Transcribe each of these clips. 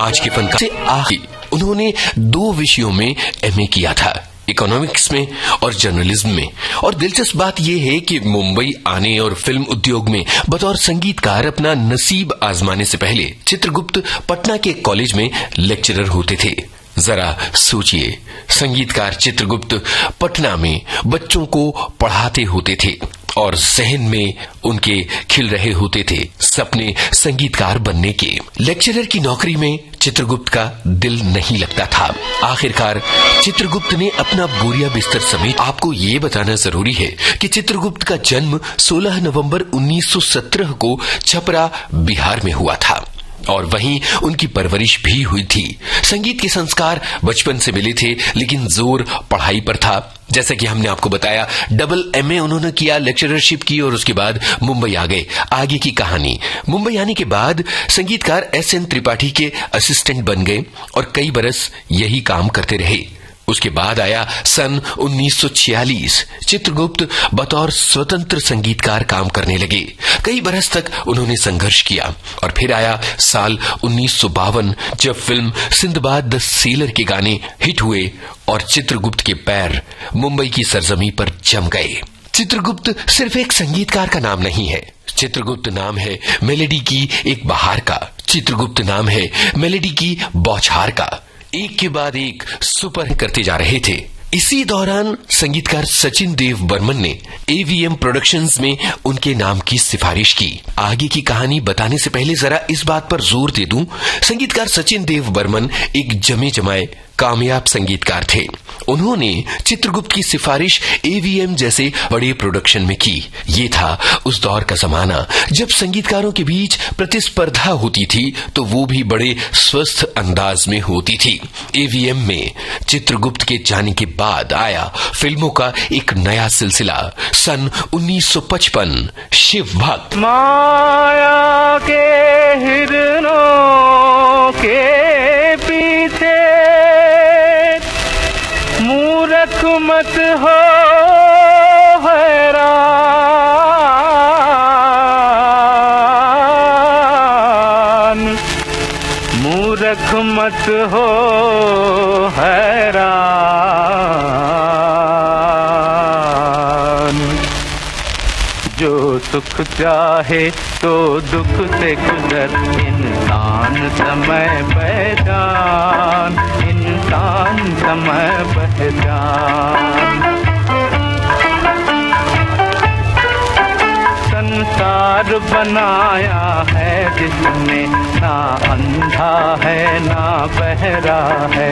आज के फनकार से आखिर उन्होंने 2 विषयों में एमए किया था, इकोनॉमिक्स में और जर्नलिज्म में। और दिलचस्प बात यह है कि मुंबई आने और फिल्म उद्योग में बतौर संगीतकार अपना नसीब आजमाने से पहले चित्रगुप्त पटना के कॉलेज में लेक्चरर होते थे। जरा सोचिए, संगीतकार चित्रगुप्त पटना में बच्चों को पढ़ाते होते थे और जहन में उनके खिल रहे होते थे सपने संगीतकार बनने के। लेक्चरर की नौकरी में चित्रगुप्त का दिल नहीं लगता था। आखिरकार चित्रगुप्त ने अपना बोरिया बिस्तर समेत। आपको ये बताना जरूरी है कि चित्रगुप्त का जन्म 16 नवंबर 1917 को छपरा, बिहार में हुआ था और वहीं उनकी परवरिश भी हुई थी। संगीत के संस्कार बचपन से मिले थे, लेकिन जोर पढ़ाई पर था। जैसा कि हमने आपको बताया, डबल एमए उन्होंने किया, लेक्चरशिप की और उसके बाद मुंबई आ गए। आगे की कहानी, मुंबई आने के बाद संगीतकार एसएन त्रिपाठी के असिस्टेंट बन गए और कई बरस यही काम करते रहे। उसके बाद आया सन 1946। चित्रगुप्त बतौर स्वतंत्र संगीतकार काम करने लगे। कई बरस तक उन्होंने संघर्ष किया और फिर आया साल 1952 जब फिल्म सिंदबाद द सेलर के गाने हिट हुए और चित्रगुप्त के पैर मुंबई की सरजमी पर जम गए। चित्रगुप्त सिर्फ एक संगीतकार का नाम नहीं है, चित्रगुप्त नाम है मेलेडी की एक बहार का, चित्रगुप्त नाम है मेलेडी की बौछार का। एक के बाद एक सुपर करते जा रहे थे। इसी दौरान संगीतकार सचिन देव बर्मन ने एवीएम प्रोडक्शंस में उनके नाम की सिफारिश की। आगे की कहानी बताने से पहले जरा इस बात पर जोर दे दूं, संगीतकार सचिन देव बर्मन एक जमे जमाए कामयाब संगीतकार थे। उन्होंने चित्रगुप्त की सिफारिश एवीएम जैसे बड़े प्रोडक्शन में की। ये था उस दौर का जमाना जब संगीतकारों के बीच प्रतिस्पर्धा होती थी तो वो भी बड़े स्वस्थ अंदाज में होती थी। एवीएम में चित्रगुप्त के जाने के बाद आया फिल्मों का एक नया सिलसिला। सन 1955 शिव भक्त, माया के हिरनों के पीछे मूर्ख मत हो हैरान, मूर्ख मत हो हैरान। जो सुख चाहे तो दुख से गुजर, इंसान समय पहचान, इंसान समय पहचान। संसार बनाया है जिसने, ना अंधा है ना बहरा है।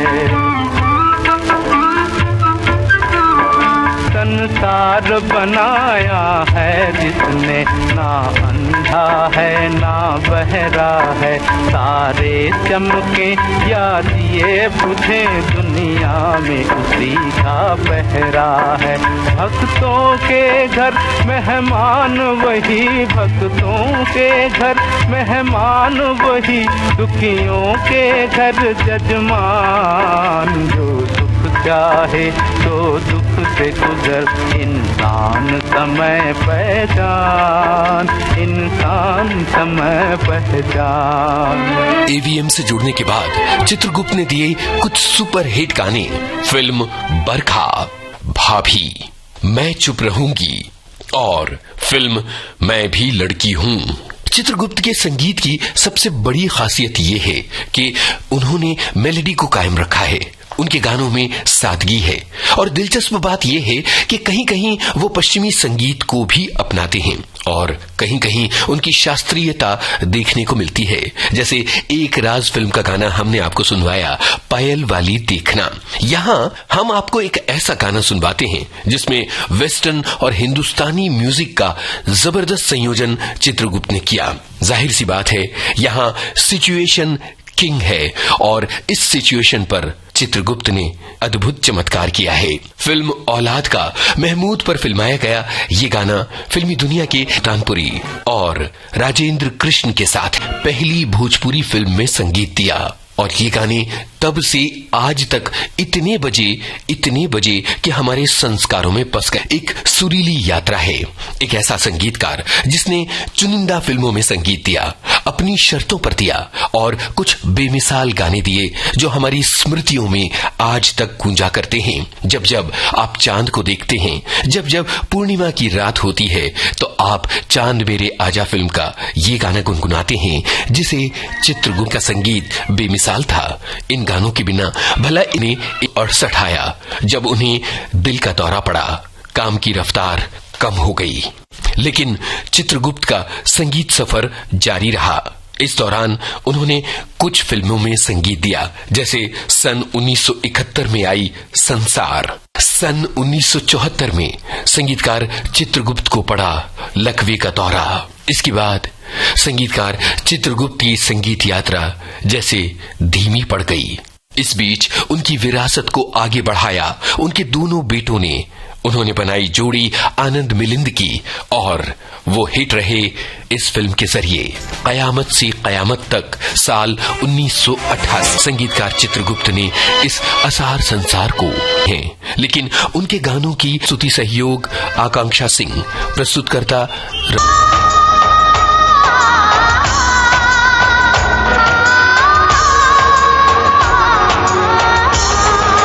संसार बनाया है जिसने, ना अंधा है ना बहरा है। सारे चमके या दिए बुझे, दुनिया में उसी का पहरा है। भक्तों के घर मेहमान वही, भक्तों के घर मेहमान वही, दुखियों के घर जजमान। जो सुख चाहे तो दुख से गुजर, इंसान समय पहचान, इंसान समय पहचान। एवीएम से जुड़ने के बाद चित्रगुप्त ने दिए कुछ सुपर हिट गाने। फिल्म बरखा, भाभी, मैं चुप रहूंगी और फिल्म मैं भी लड़की हूं। चित्रगुप्त के संगीत की सबसे बड़ी खासियत यह है कि उन्होंने मेलोडी को कायम रखा है। उनके गानों में सादगी है और दिलचस्प बात यह है कि कहीं कहीं वो पश्चिमी संगीत को भी अपनाते हैं और कहीं कहीं उनकी शास्त्रीयता देखने को मिलती है। जैसे एक राज फिल्म का गाना हमने आपको सुनवाया, पायल वाली देखना। यहाँ हम आपको एक ऐसा गाना सुनवाते हैं जिसमें वेस्टर्न और हिंदुस्तानी म्यूजिक का जबरदस्त संयोजन चित्रगुप्त ने किया। जाहिर सी बात है, यहाँ सिचुएशन किंग है और इस सिचुएशन पर चित्रगुप्त ने अद्भुत चमत्कार किया है। फिल्म औलाद का महमूद पर फिल्माया गया ये गाना फिल्मी दुनिया के तानपुरी और राजेंद्र कृष्ण के साथ पहली भोजपुरी फिल्म में संगीत दिया और ये गाने तब से आज तक इतने बजे कि हमारे संस्कारों में बस गए। एक सुरीली यात्रा है, एक ऐसा संगीतकार जिसने चुनिंदा फिल्मों में संगीत दिया, अपनी शर्तों पर दिया और कुछ बेमिसाल गाने दिए जो हमारी स्मृतियों में आज तक गूंजा करते हैं। जब जब आप चांद को देखते हैं, जब जब पूर्णिमा की रात होती है, तो आप चांद मेरे आजा फिल्म का ये गाना गुनगुनाते हैं, जिसे चित्रगुप्त का संगीत बेमिसाल था। इन गानों के बिना भला इन्हें 68 आया, जब उन्हें दिल का दौरा पड़ा, काम की रफ्तार कम हो गई। लेकिन चित्रगुप्त का संगीत सफर जारी रहा। इस दौरान उन्होंने कुछ फिल्मों में संगीत दिया, जैसे सन 1971 में आई संसार। सन 1974 में संगीतकार चित्रगुप्त को पड़ा लकवे का दौरा। इसके बाद संगीतकार चित्रगुप्त की संगीत यात्रा जैसे धीमी पड़ गई। इस बीच उनकी विरासत को आगे बढ़ाया उनके दोनों बेटों ने। उन्होंने बनाई जोड़ी आनंद मिलिंद की और वो हिट रहे इस फिल्म के जरिए। कयामत से कयामत तक साल 1988 संगीतकार चित्रगुप्त ने इस असार संसार को है, लेकिन उनके गानों की स्तुति सहयोग आकांक्षा सिंह, प्रस्तुतकर्ता